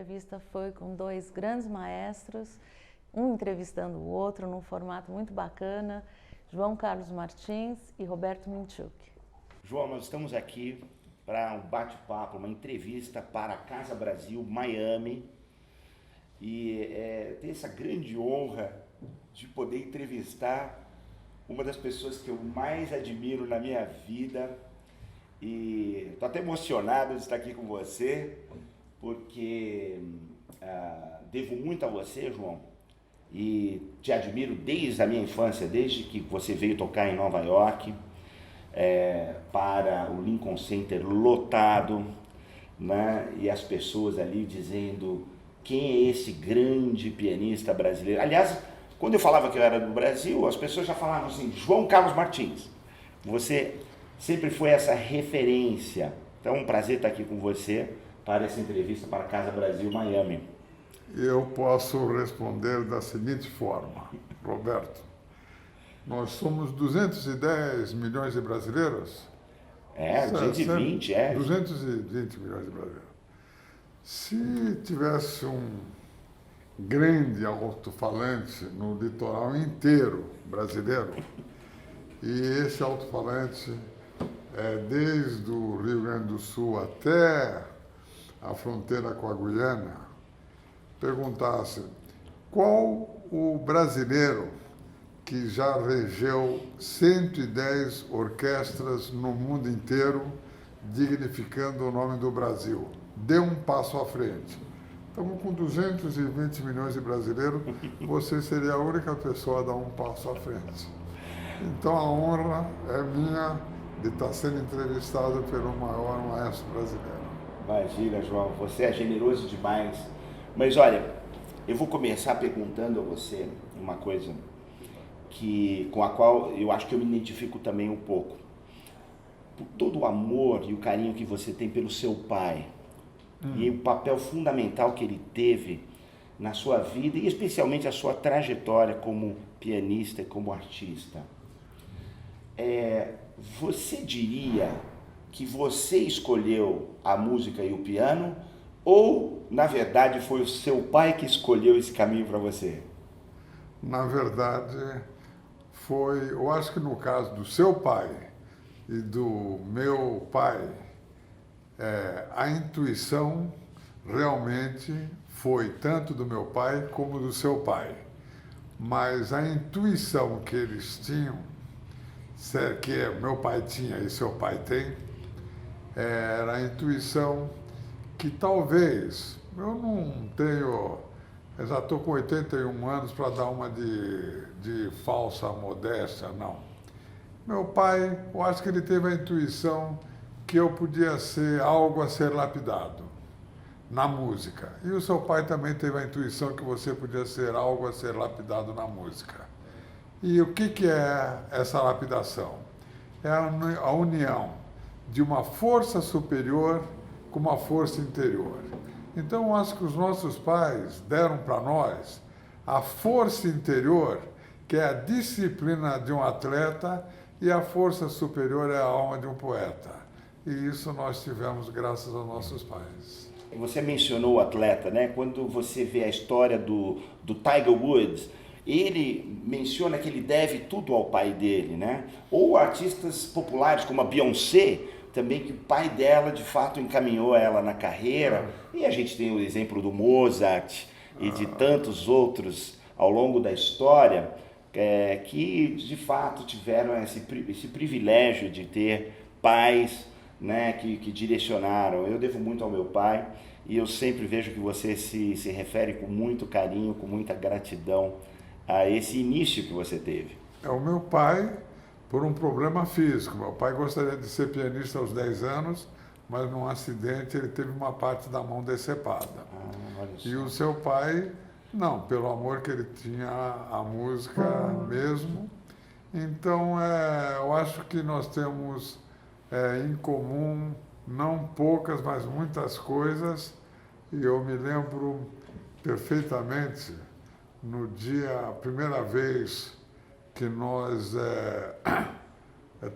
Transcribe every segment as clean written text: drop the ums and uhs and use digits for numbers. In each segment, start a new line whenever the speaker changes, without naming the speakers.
entrevista foi com dois grandes maestros, um entrevistando o outro num formato muito bacana, João Carlos Martins e Roberto Minchuk.
João, nós estamos aqui para um bate-papo, uma entrevista para a Casa Brasil Miami e ter essa grande honra de poder entrevistar uma das pessoas que eu mais admiro na minha vida e estou até emocionado de estar aqui com você porque devo muito a você, João, e te admiro desde a minha infância, desde que você veio tocar em Nova York, para o Lincoln Center lotado, né? E as pessoas ali dizendo quem é esse grande pianista brasileiro. Aliás, quando eu falava que eu era do Brasil, as pessoas já falavam assim, João Carlos Martins, você sempre foi essa referência. Então é um prazer estar aqui com você para essa entrevista para a Casa Brasil Miami.
Eu posso responder da seguinte forma, Roberto. Nós somos 210 milhões de brasileiros?
220,
220 milhões de brasileiros. Se tivesse um grande alto-falante no litoral inteiro brasileiro, e esse alto-falante desde o Rio Grande do Sul até a fronteira com a Guiana, perguntasse qual o brasileiro que já regeu 110 orquestras no mundo inteiro, dignificando o nome do Brasil. Dê um passo à frente. Estamos com 220 milhões de brasileiros, você seria a única pessoa a dar um passo à frente. Então a honra é minha de estar sendo entrevistado pelo maior maestro brasileiro.
Imagina, João, você é generoso demais. Mas olha, eu vou começar perguntando a você uma coisa com a qual eu acho que eu me identifico também um pouco. Por todo o amor e o carinho que você tem pelo seu pai, e o papel fundamental que ele teve na sua vida, e especialmente a sua trajetória como pianista e como artista. Você diria que você escolheu a música e o piano, ou, na verdade, foi o seu pai que escolheu esse caminho para você?
Na verdade, eu acho que no caso do seu pai e do meu pai, a intuição realmente foi tanto do meu pai como do seu pai. Mas a intuição que eles tinham, que meu pai tinha e seu pai tem, era a intuição que talvez, eu não tenho, eu já estou com 81 anos para dar uma de falsa modéstia, não. Meu pai, eu acho que ele teve a intuição que eu podia ser algo a ser lapidado na música. E o seu pai também teve a intuição que você podia ser algo a ser lapidado na música. E o que é essa lapidação? É a união de uma força superior com uma força interior. Então, eu acho que os nossos pais deram para nós a força interior, que é a disciplina de um atleta, e a força superior é a alma de um poeta. E isso nós tivemos graças aos nossos pais.
Você mencionou o atleta, né? Quando você vê a história do Tiger Woods, ele menciona que ele deve tudo ao pai dele, né? Ou artistas populares como a Beyoncé, também que o pai dela de fato encaminhou ela na carreira. E a gente tem o exemplo do Mozart e de tantos outros ao longo da história que de fato tiveram esse privilégio de ter pais, né, que direcionaram. Eu devo muito ao meu pai e eu sempre vejo que você se refere com muito carinho, com muita gratidão a esse início que você teve.
O meu pai, por um problema físico. Meu pai gostaria de ser pianista aos 10 anos, mas num acidente ele teve uma parte da mão decepada. E o seu pai, não, pelo amor que ele tinha à música mesmo. Então, eu acho que nós temos em comum, não poucas, mas muitas coisas. E eu me lembro perfeitamente, no dia, a primeira vez que nós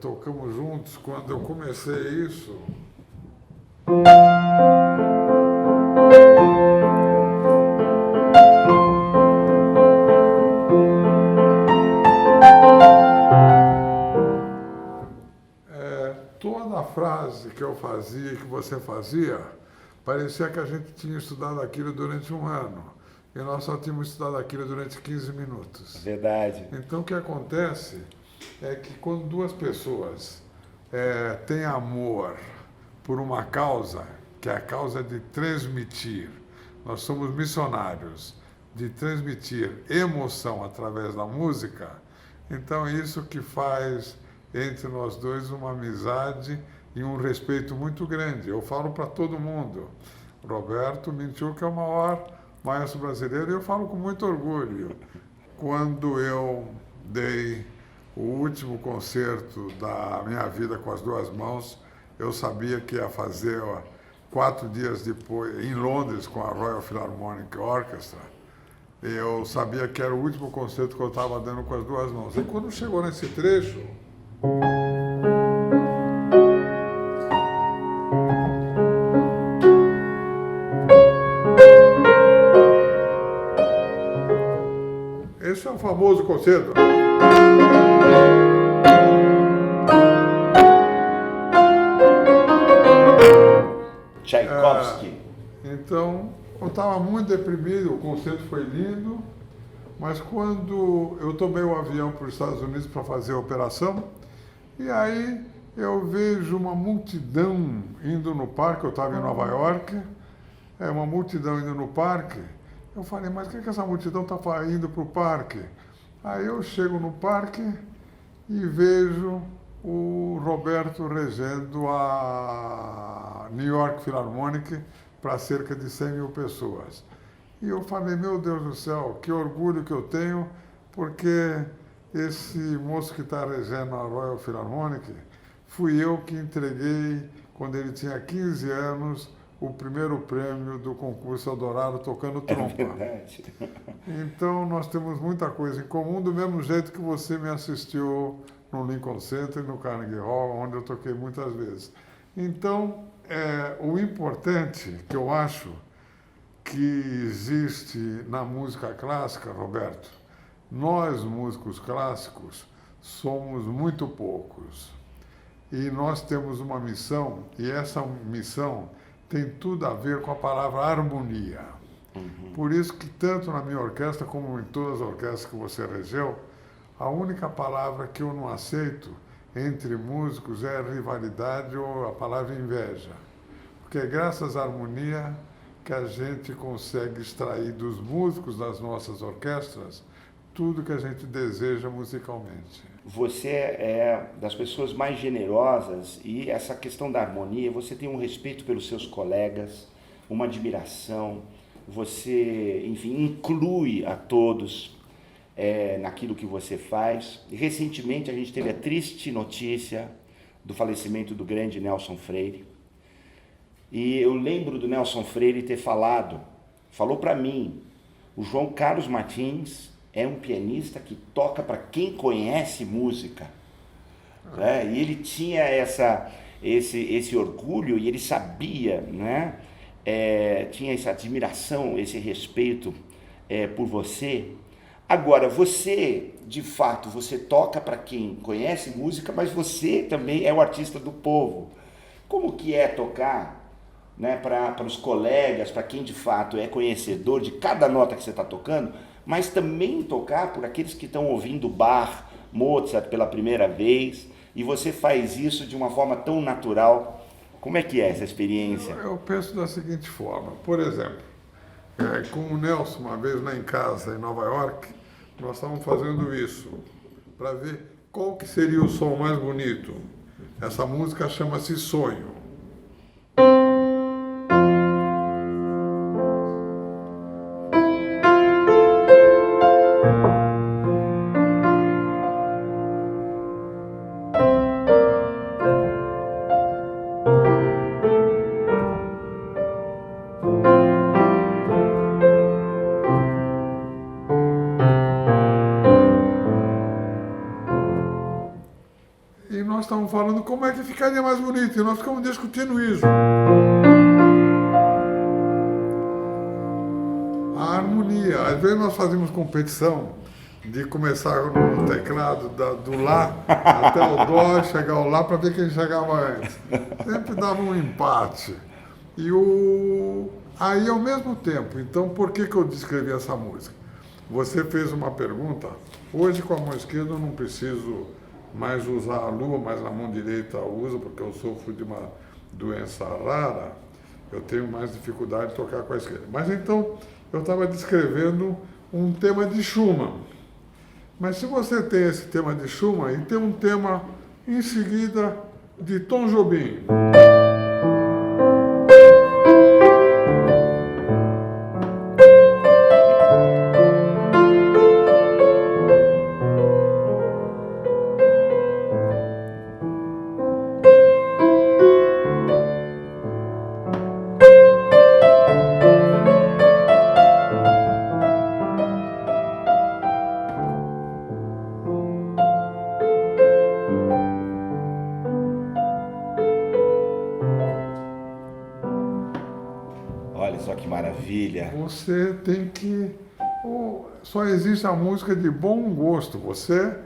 tocamos juntos, quando eu comecei isso. frase que eu fazia e que você fazia, parecia que a gente tinha estudado aquilo durante um ano. E nós só tínhamos estudado aquilo durante 15 minutos.
Verdade.
Então, o que acontece é que quando duas pessoas têm amor por uma causa, que é a causa de transmitir, nós somos missionários, de transmitir emoção através da música, então é isso que faz entre nós dois uma amizade e um respeito muito grande. Eu falo para todo mundo, Roberto Minchuk é o maior maestro brasileiro, e eu falo com muito orgulho. Quando eu dei o último concerto da minha vida com as duas mãos, eu sabia que ia fazer 4 dias depois, em Londres, com a Royal Philharmonic Orchestra. Eu sabia que era o último concerto que eu estava dando com as duas mãos. E quando chegou nesse trecho, esse é o famoso concerto.
Tchaikovsky.
Então, eu estava muito deprimido, o concerto foi lindo, mas quando eu tomei o avião para os Estados Unidos para fazer a operação, e aí eu vejo uma multidão indo no parque, eu estava em Nova York, uma multidão indo no parque. Eu falei, mas por que essa multidão está indo para o parque? Aí eu chego no parque e vejo o Roberto regendo a New York Philharmonic para cerca de 100 mil pessoas. E eu falei, meu Deus do céu, que orgulho que eu tenho, porque esse moço que está regendo a Royal Philharmonic, fui eu que entreguei, quando ele tinha 15 anos, o primeiro prêmio do concurso Eldorado tocando trompa.
É verdade.
Então, nós temos muita coisa em comum, do mesmo jeito que você me assistiu no Lincoln Center e no Carnegie Hall, onde eu toquei muitas vezes. Então, o importante que eu acho que existe na música clássica, Roberto, nós, músicos clássicos, somos muito poucos. E nós temos uma missão, e essa missão tem tudo a ver com a palavra harmonia.
Uhum.
Por isso que tanto na minha orquestra como em todas as orquestras que você regeu, a única palavra que eu não aceito entre músicos é rivalidade ou a palavra inveja. Porque é graças à harmonia que a gente consegue extrair dos músicos das nossas orquestras tudo que a gente deseja musicalmente.
Você é das pessoas mais generosas e essa questão da harmonia, você tem um respeito pelos seus colegas, uma admiração, você, enfim, inclui a todos naquilo que você faz. E, recentemente a gente teve a triste notícia do falecimento do grande Nelson Freire. E eu lembro do Nelson Freire ter falou para mim, o João Carlos Martins é um pianista que toca para quem conhece música. Né? E ele tinha esse orgulho e ele sabia, né? Tinha essa admiração, esse respeito por você. Agora, você, de fato, você toca para quem conhece música, mas você também é o artista do povo. Como que é tocar, né, para os colegas, para quem de fato é conhecedor de cada nota que você está tocando, mas também tocar por aqueles que estão ouvindo Bach, Mozart pela primeira vez, e você faz isso de uma forma tão natural. Como é que é essa experiência?
Eu penso da seguinte forma, por exemplo, com o Nelson, uma vez lá em casa, em Nova York, nós estávamos fazendo isso, para ver qual que seria o som mais bonito. Essa música chama-se Sonho. E nós estávamos falando como é que ficaria mais bonito, e nós ficamos discutindo isso. A harmonia, às vezes nós fazemos competição de começar no teclado do Lá até o Dó, chegar ao Lá para ver quem chegava antes. Sempre dava um empate. Aí, ao mesmo tempo, então, por que eu descrevi essa música? Você fez uma pergunta. Hoje, com a mão esquerda, eu não preciso mais usar a lua, mas a mão direita eu uso, porque eu sofro de uma doença rara. Eu tenho mais dificuldade de tocar com a esquerda. Mas, então, eu estava descrevendo um tema de Schumann. Mas se você tem esse tema de Schumann, e tem um tema, em seguida, de Tom Jobim.
Olha só que maravilha.
Você tem que... Só existe a música de bom gosto. Você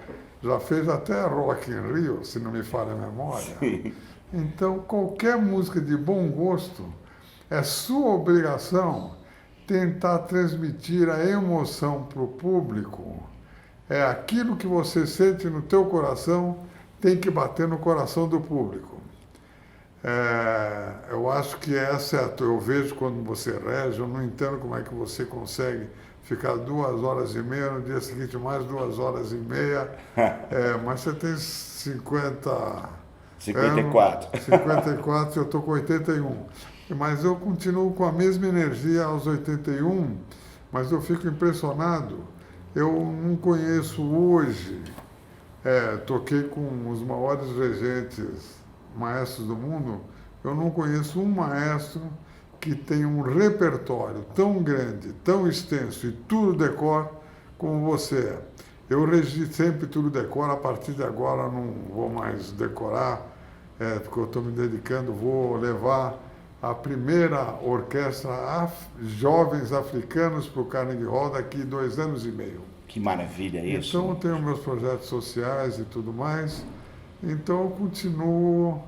já fez até Rock in Rio, se não me falha a memória.
Sim.
Então, qualquer música de bom gosto, é sua obrigação tentar transmitir a emoção para o público. É aquilo que você sente no teu coração, tem que bater no coração do público. Eu acho que eu vejo quando você rege, eu não entendo como é que você consegue ficar 2 horas e meia, no dia seguinte mais 2 horas e meia, mas você tem
54.
54, eu estou com 81. Mas eu continuo com a mesma energia aos 81, mas eu fico impressionado. Eu não conheço hoje, toquei com os maiores regentes, maestros do mundo, eu não conheço um maestro que tenha um repertório tão grande, tão extenso e tudo decor como você. Eu regi sempre tudo decor, a partir de agora não vou mais decorar, porque eu estou me dedicando, vou levar a primeira orquestra jovens africanos para o Carnegie Hall daqui 2 anos e meio.
Que maravilha isso.
Então eu tenho meus projetos sociais e tudo mais. Então eu continuo,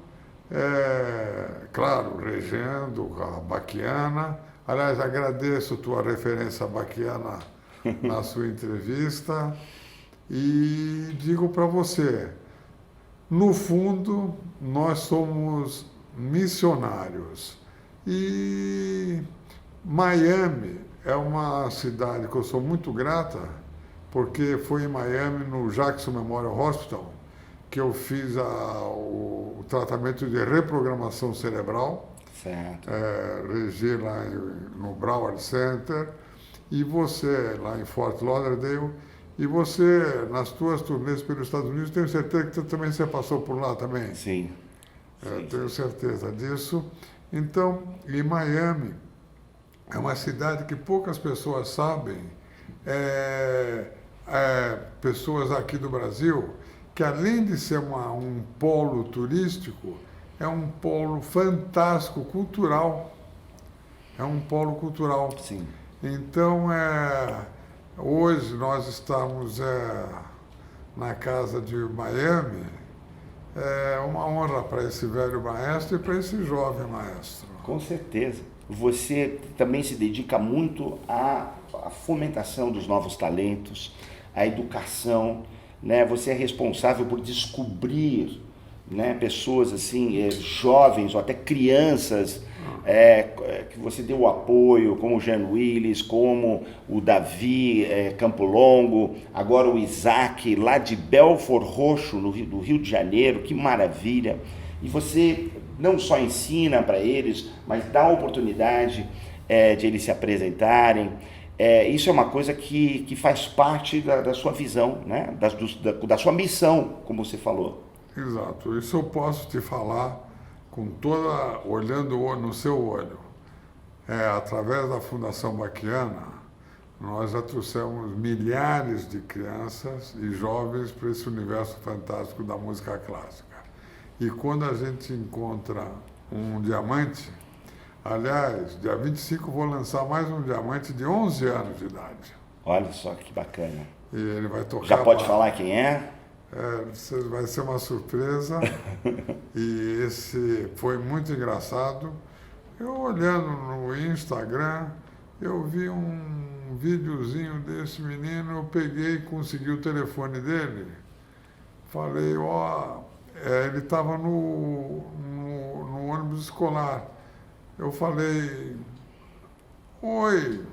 claro, regendo a Bachiana. Aliás, agradeço tua referência à Bachiana na sua entrevista e digo para você, no fundo, nós somos missionários. E Miami é uma cidade que eu sou muito grata, porque foi em Miami, no Jackson Memorial Hospital, que eu fiz o tratamento de reprogramação cerebral.
Certo.
Regi lá no Broward Center, e você lá em Fort Lauderdale, e você, nas tuas turnês pelos Estados Unidos, tenho certeza que também você passou por lá também.
Sim.
Tenho certeza disso. Então, em Miami, é uma cidade que poucas pessoas sabem, pessoas aqui do Brasil, que além de ser um polo turístico, é um polo fantástico, cultural. É um polo cultural.
Sim.
Então, hoje nós estamos na casa de Miami. É uma honra para esse velho maestro e para esse jovem maestro.
Com certeza. Você também se dedica muito à fomentação dos novos talentos, à educação, né? Você é responsável por descobrir, né, pessoas assim, jovens ou até crianças, que você deu o apoio, como o Jean Willis, como o Davi Campo Longo, agora o Isaac, lá de Belford Roxo, do Rio de Janeiro, que maravilha. E você não só ensina para eles, mas dá a oportunidade de eles se apresentarem. Isso é uma coisa que faz parte da sua visão, né? Da sua missão, como você falou.
Exato, isso eu posso te falar olhando no seu olho. Através da Fundação Bachiana, nós já trouxemos milhares de crianças e jovens para esse universo fantástico da música clássica. E quando a gente encontra um diamante, aliás, dia 25 vou lançar mais um diamante de 11 anos de idade.
Olha só que bacana.
E ele vai tocar.
Já pode falar quem é?
Vai ser uma surpresa. E esse foi muito engraçado. Eu olhando no Instagram, eu vi um videozinho desse menino, eu peguei e consegui o telefone dele. Falei, ele estava no ônibus escolar. Eu falei, oi,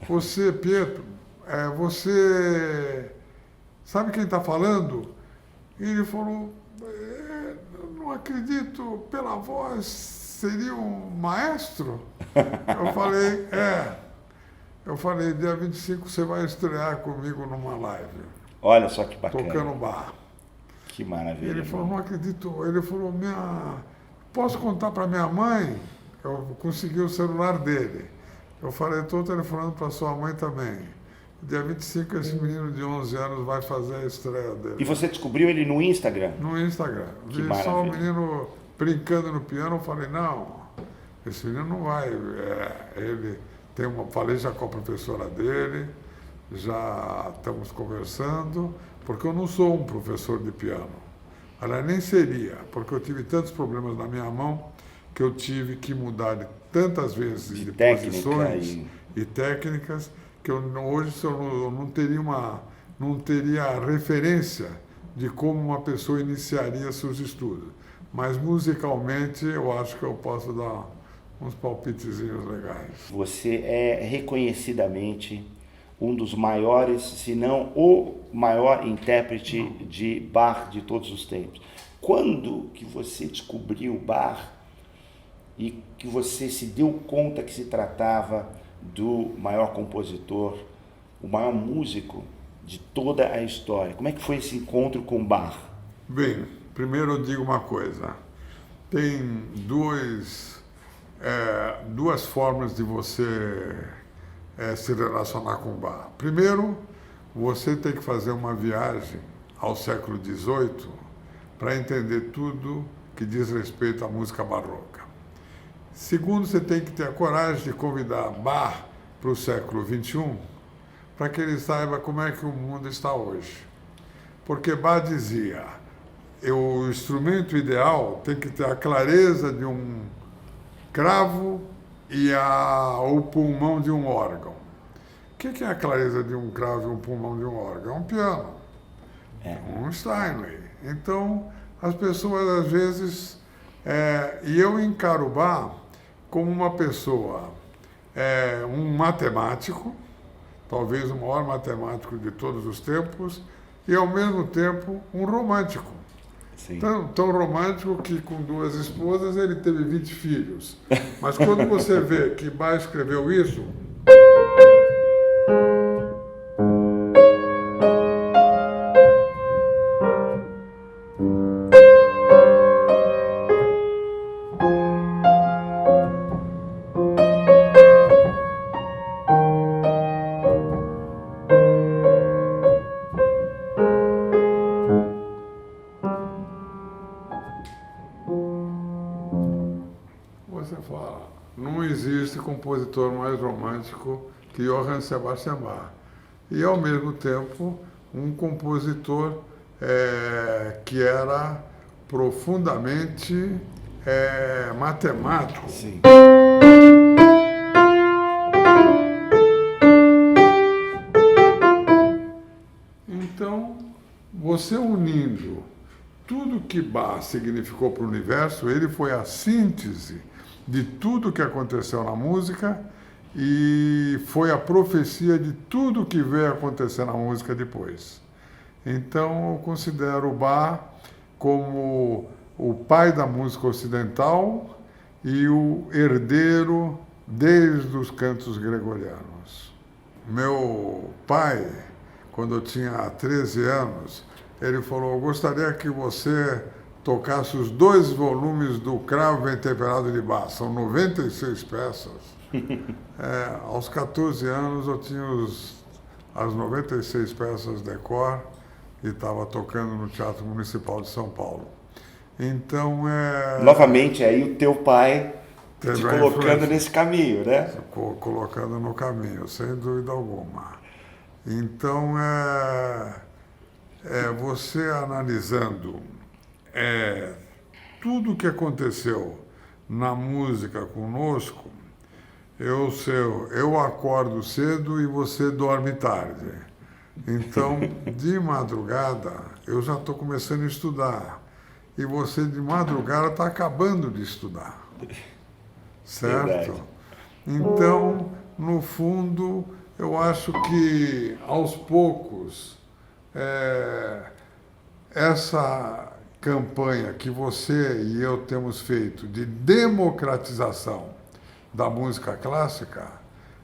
você, Pietro, você sabe quem está falando? E ele falou, não acredito, pela voz, seria um maestro? Eu falei, Eu falei, dia 25 você vai estrear comigo numa live.
Olha só que bacana.
Tocando bar.
Que maravilha.
Ele falou, não acredito. Ele falou, posso contar para minha mãe? Eu consegui o celular dele. Eu falei, estou telefonando para sua mãe também. Dia 25 esse menino de 11 anos vai fazer a estreia dele.
E você descobriu ele no Instagram?
No Instagram.
Que
Vi só o menino brincando no piano. Eu falei, não, esse menino não vai. Ele falei já com a professora dele, já estamos conversando, porque eu não sou um professor de piano. Aliás, nem seria, porque eu tive tantos problemas na minha mão que eu tive que mudar tantas vezes de posições e técnicas que hoje eu não teria referência de como uma pessoa iniciaria seus estudos. Mas musicalmente eu acho que eu posso dar uns palpitezinhos legais.
Você é reconhecidamente um dos maiores, se não o maior intérprete de Bach de todos os tempos. Quando que você descobriu Bach e que você se deu conta que se tratava do maior compositor, o maior músico de toda a história? Como é que foi esse encontro com Bach?
Bem, primeiro eu digo uma coisa. Tem duas formas de você se relacionar com Bach. Primeiro, você tem que fazer uma viagem ao século XVIII para entender tudo que diz respeito à música barroca. Segundo, você tem que ter a coragem de convidar Bach para o século XXI, para que ele saiba como é que o mundo está hoje. Porque Bach dizia, o instrumento ideal tem que ter a clareza de um cravo e o pulmão de um órgão. O que é a clareza de um cravo e um pulmão de um órgão? É um piano, um Steinway. Então, as pessoas às vezes... e eu encaro Bach como uma pessoa, um matemático, talvez o maior matemático de todos os tempos, e ao mesmo tempo um romântico.
Sim.
Tão romântico que com 2 esposas ele teve 20 filhos. Mas quando você vê que Bach escreveu isso... Você fala, não existe compositor mais romântico que Johann Sebastian Bach. E, ao mesmo tempo, um compositor que era profundamente matemático.
Sim.
Então, você unindo tudo que Bach significou para o universo, ele foi a síntese de tudo que aconteceu na música e foi a profecia de tudo que veio acontecer na música depois. Então, eu considero Bach como o pai da música ocidental e o herdeiro desde os cantos gregorianos. Meu pai, quando eu tinha 13 anos, ele falou, eu gostaria que você tocasse os 2 volumes do Cravo Bem Temperado de Bach, são 96 peças. Aos 14 anos eu tinha as 96 peças de cor e estava tocando no Teatro Municipal de São Paulo. Então,
novamente, aí o teu pai te colocando nesse caminho, né?
Colocando no caminho, sem dúvida alguma. Então, você analisando tudo o que aconteceu na música conosco, eu acordo cedo e você dorme tarde. Então, de madrugada, eu já estou começando a estudar. E você, de madrugada, está acabando de estudar. Certo?
Verdade.
Então, no fundo, eu acho que, aos poucos, essa campanha que você e eu temos feito de democratização da música clássica,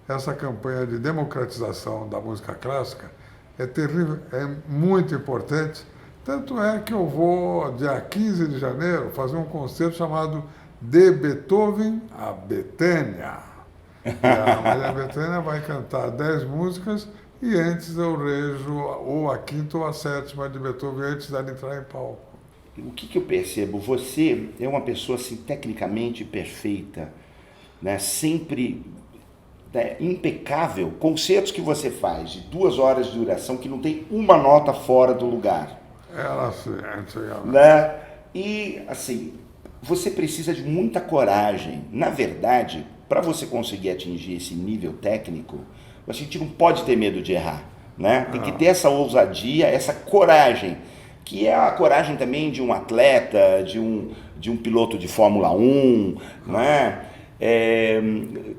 essa campanha de democratização da música clássica é terrível, é muito importante. Tanto é que eu vou, dia 15 de janeiro, fazer um concerto chamado De Beethoven a Betânia. E a Maria Bethânia vai cantar 10 músicas e antes eu rejo ou a quinta ou a sétima de Beethoven antes dela entrar em palco.
O que eu percebo? Você é uma pessoa assim, tecnicamente perfeita, né? Sempre impecável. Concertos que você faz de 2 horas de duração que não tem uma nota fora do lugar.
Ela sim, antigamente.
Né? E assim, você precisa de muita coragem. Na verdade, para você conseguir atingir esse nível técnico, a gente não pode ter medo de errar, né? Tem que ter essa ousadia, essa coragem, que é a coragem também de um atleta, de um piloto de Fórmula 1, né?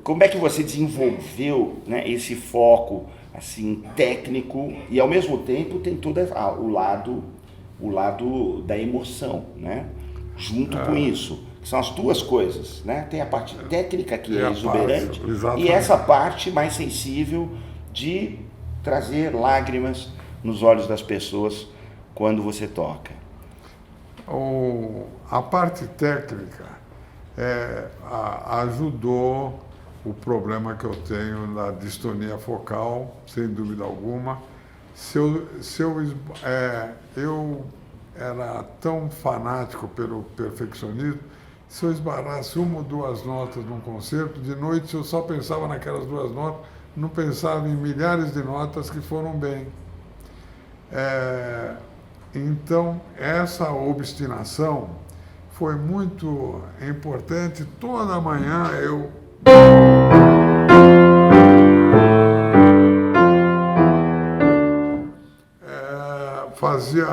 Como é que você desenvolveu, né, esse foco assim, técnico e ao mesmo tempo tem todo o lado da emoção, né? Junto com isso, que são as duas coisas, né? Tem a parte técnica que é exuberante e essa parte mais sensível de trazer lágrimas nos olhos das pessoas quando você toca.
A parte técnica ajudou o problema que eu tenho da distonia focal, sem dúvida alguma. Eu era tão fanático pelo perfeccionismo, se eu esbarrasse 1 ou 2 notas num concerto, de noite eu só pensava naquelas 2 notas, não pensava em milhares de notas que foram bem. Então, essa obstinação foi muito importante. Toda manhã eu fazia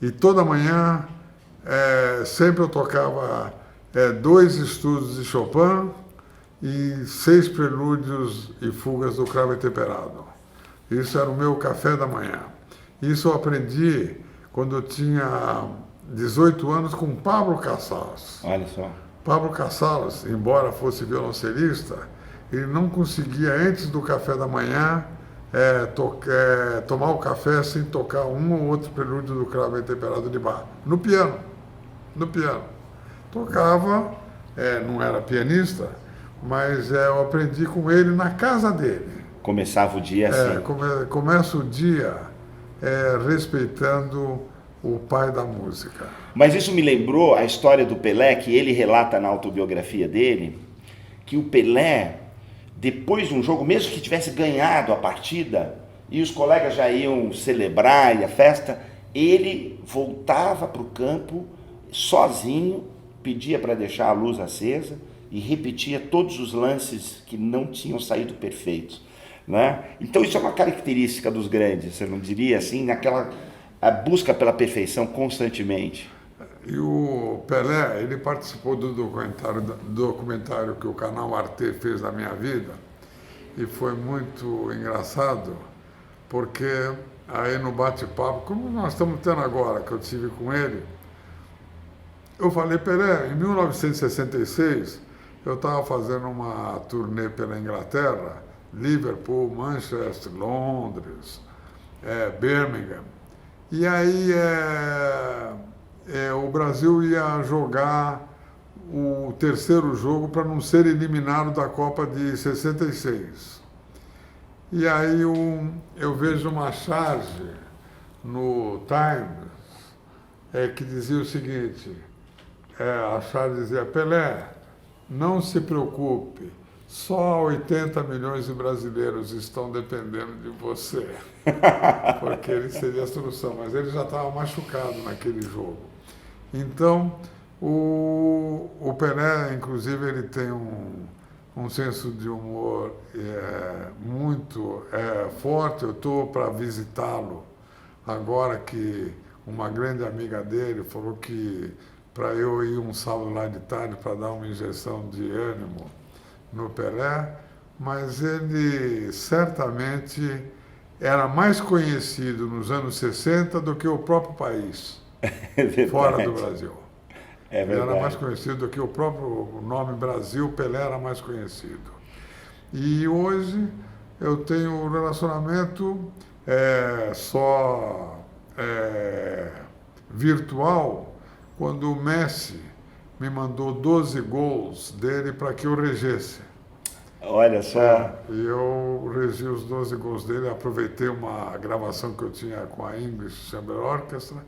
e toda manhã sempre eu tocava 2 estudos de Chopin e 6 prelúdios e fugas do Cravo Temperado. Isso era o meu café da manhã. Isso eu aprendi quando eu tinha 18 anos com Pablo Casals.
Olha só.
Pablo Casals, embora fosse violoncelista, ele não conseguia, antes do café da manhã, tomar o café sem tocar um ou outro prelúdio do Cravo Temperado de Bach. No piano. Tocava, não era pianista, mas eu aprendi com ele na casa dele.
Começava o dia assim.
Começa o dia respeitando o pai da música.
Mas isso me lembrou a história do Pelé, que ele relata na autobiografia dele, que o Pelé, depois de um jogo, mesmo que tivesse ganhado a partida, e os colegas já iam celebrar e a festa, ele voltava para o campo sozinho, pedia para deixar a luz acesa e repetia todos os lances que não tinham saído perfeitos, né? Então isso é uma característica dos grandes, você não diria assim, a busca pela perfeição constantemente.
E o Pelé, ele participou do documentário que o canal Arte fez na minha vida, e foi muito engraçado, porque aí no bate-papo, como nós estamos tendo agora, que eu tive com ele, eu falei, Pelé, em 1966, eu estava fazendo uma turnê pela Inglaterra, Liverpool, Manchester, Londres, Birmingham, e aí o Brasil ia jogar o 3º jogo para não ser eliminado da Copa de 66. E aí eu vejo uma charge no Times que dizia o seguinte: a Charles dizia: Pelé, não se preocupe, só 80 milhões de brasileiros estão dependendo de você, porque ele seria a solução, mas ele já estava machucado naquele jogo. Então, o Pelé, inclusive, ele tem um senso de humor muito forte. Eu estou para visitá-lo agora, que uma grande amiga dele falou que para eu ir um sábado lá de tarde para dar uma injeção de ânimo no Pelé, mas ele certamente era mais conhecido nos anos 60 do que o próprio país, fora do Brasil.
É verdade.
Ele era mais conhecido do que o próprio nome Brasil. Pelé era mais conhecido. E hoje eu tenho um relacionamento só virtual, quando o Messi me mandou 12 gols dele para que eu regesse.
Olha só.
E eu regi os 12 gols dele, aproveitei uma gravação que eu tinha com a English Chamber Orchestra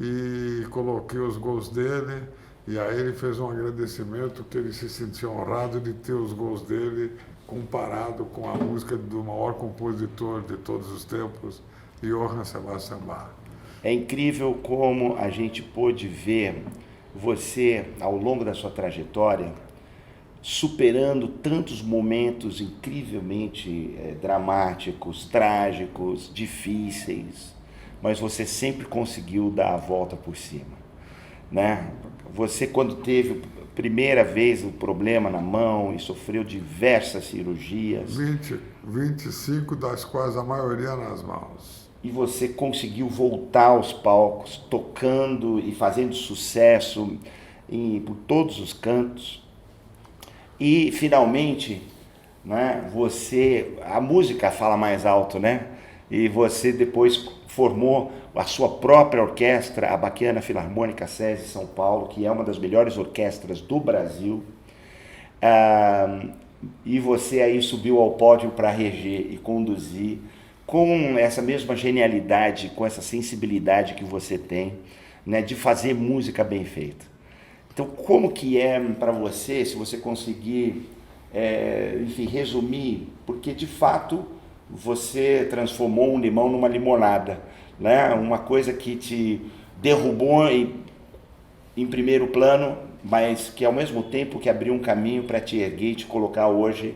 e coloquei os gols dele, e aí ele fez um agradecimento que ele se sentia honrado de ter os gols dele comparado com a música do maior compositor de todos os tempos, Johann Sebastian Bach.
É incrível como a gente pôde ver você, ao longo da sua trajetória, superando tantos momentos incrivelmente dramáticos, trágicos, difíceis, mas você sempre conseguiu dar a volta por cima, né? Você, quando teve a primeira vez o problema na mão e sofreu diversas cirurgias...
25, das quais a maioria nas mãos.
E você conseguiu voltar aos palcos, tocando e fazendo sucesso por todos os cantos. E, finalmente, né, a música fala mais alto, né? E você depois formou a sua própria orquestra, a Baquiana Filarmônica SESI São Paulo, que é uma das melhores orquestras do Brasil. E você aí subiu ao pódio para reger e conduzir, com essa mesma genialidade, com essa sensibilidade que você tem, né, de fazer música bem feita. Então, como que é para você, se você conseguir, enfim, resumir, porque de fato você transformou um limão numa limonada, né? Uma coisa que te derrubou em primeiro plano, mas que ao mesmo tempo que abriu um caminho para te erguer e te colocar hoje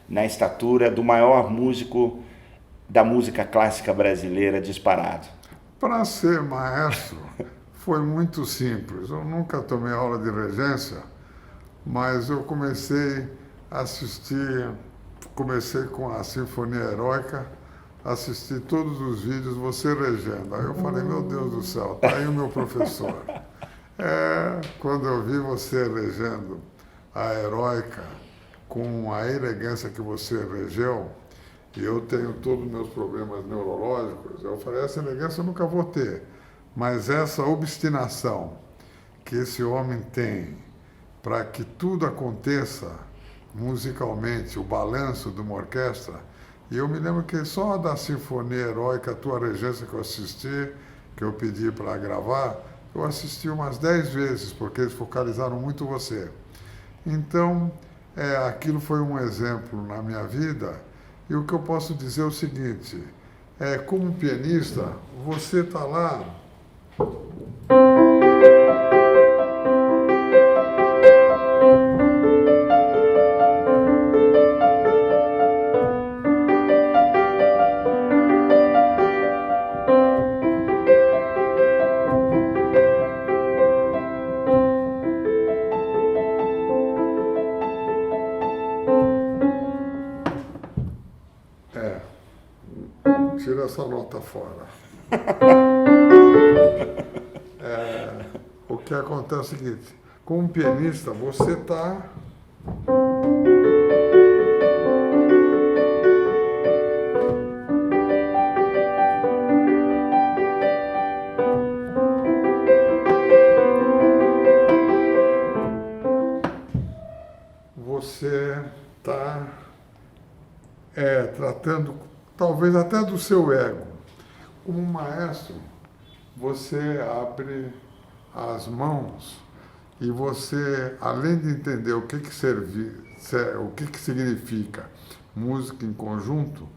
na estatura do maior músico da música clássica brasileira disparado.
Para ser maestro foi muito simples. Eu nunca tomei aula de regência, mas eu comecei com a Sinfonia Heróica, assisti todos os vídeos, você regendo. Aí eu falei: meu Deus do céu, tá aí o meu professor. Quando eu vi você regendo a Heróica com a elegância que você regeu, e eu tenho todos os meus problemas neurológicos, eu falei: essa elegância eu nunca vou ter. Mas essa obstinação que esse homem tem para que tudo aconteça musicalmente, o balanço de uma orquestra. E eu me lembro que só da Sinfonia Heróica, a tua regência que eu assisti, que eu pedi para gravar, eu assisti umas 10 vezes, porque eles focalizaram muito você. Então, aquilo foi um exemplo na minha vida. E o que eu posso dizer é o seguinte: como pianista, você está lá... Tira essa nota fora. O que acontece é o seguinte: como pianista, você está... Você está tratando, talvez até do seu ego. Como maestro, você abre as mãos e você, além de entender o que significa música em conjunto,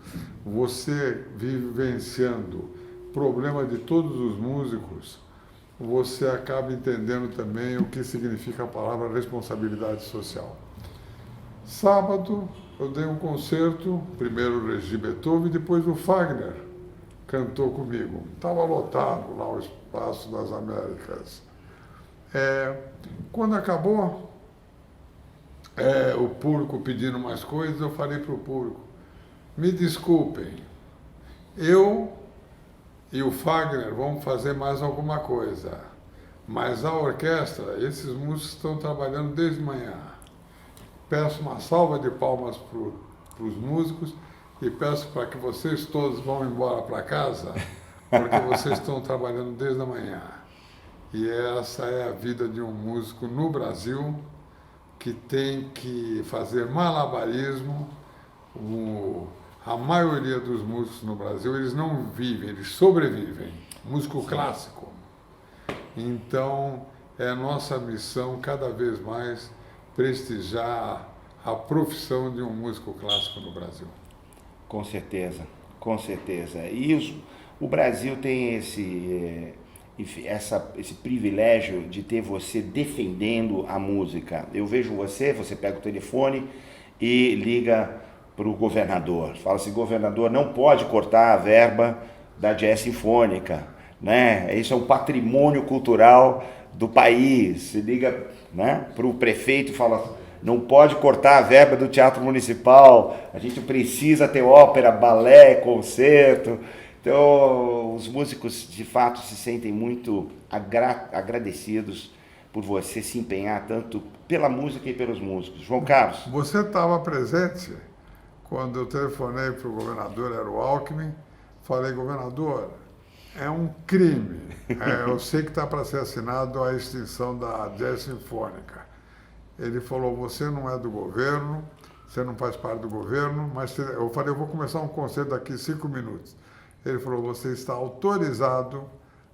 você vivenciando o problema de todos os músicos, você acaba entendendo também o que significa a palavra responsabilidade social. Sábado, eu dei um concerto, primeiro o Regi Beethoven, depois o Fagner cantou comigo. Estava lotado lá o Espaço das Américas. Quando acabou, o público pedindo mais coisas, eu falei para o público, me desculpem, eu e o Fagner vamos fazer mais alguma coisa, mas a orquestra, esses músicos estão trabalhando desde manhã. Peço uma salva de palmas para os músicos e peço para que vocês todos vão embora para casa, porque vocês estão trabalhando desde a manhã. E essa é a vida de um músico no Brasil, que tem que fazer malabarismo. A maioria dos músicos no Brasil, eles não vivem, eles sobrevivem. Músico clássico. Então, é nossa missão cada vez mais prestigiar a profissão de um músico clássico no Brasil.
Com certeza, com certeza. E o Brasil tem esse privilégio de ter você defendendo a música. Eu vejo você pega o telefone e liga para o governador. Fala assim, governador, não pode cortar a verba da Jazz Sinfônica, né? Isso é um patrimônio cultural do país. Se liga, né, para o prefeito e fala, não pode cortar a verba do Teatro Municipal, a gente precisa ter ópera, balé, concerto. Então, os músicos, de fato, se sentem muito agradecidos por você se empenhar tanto pela música e pelos músicos. João Carlos.
Você estava presente quando eu telefonei para o governador, era o Alckmin, falei, governador, é um crime. Eu sei que está para ser assinado a extinção da Jazz Sinfônica. Ele falou, você não é do governo, você não faz parte do governo, mas eu falei, eu vou começar um concerto daqui 5 minutos. Ele falou, você está autorizado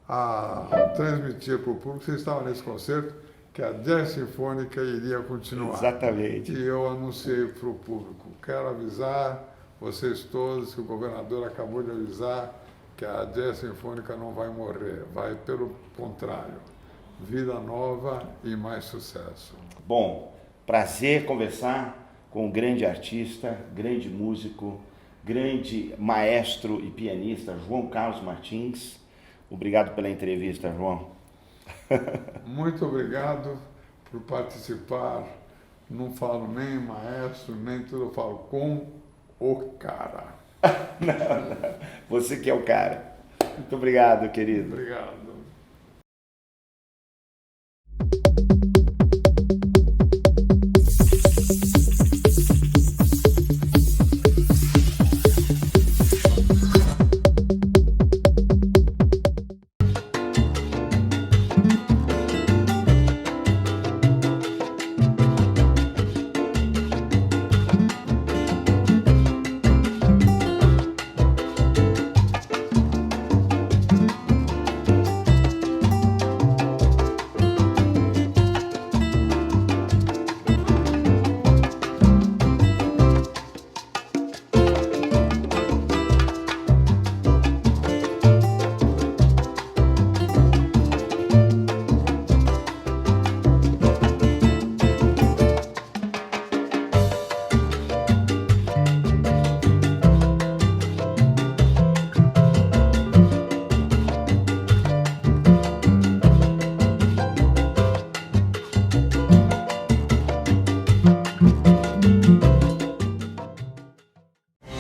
a transmitir para o público, você estava nesse concerto, que a Jazz Sinfônica iria continuar.
Exatamente.
E eu anunciei para o público, quero avisar vocês todos que o governador acabou de avisar que a Jazz Sinfônica não vai morrer, vai pelo contrário, vida nova e mais sucesso.
Bom, prazer conversar com um grande artista, grande músico, grande maestro e pianista, João Carlos Martins. Obrigado pela entrevista, João.
Muito obrigado por participar. Não falo nem maestro, nem tudo, eu falo com o cara.
Não. Você que é o cara. Muito obrigado, querido.
Obrigado.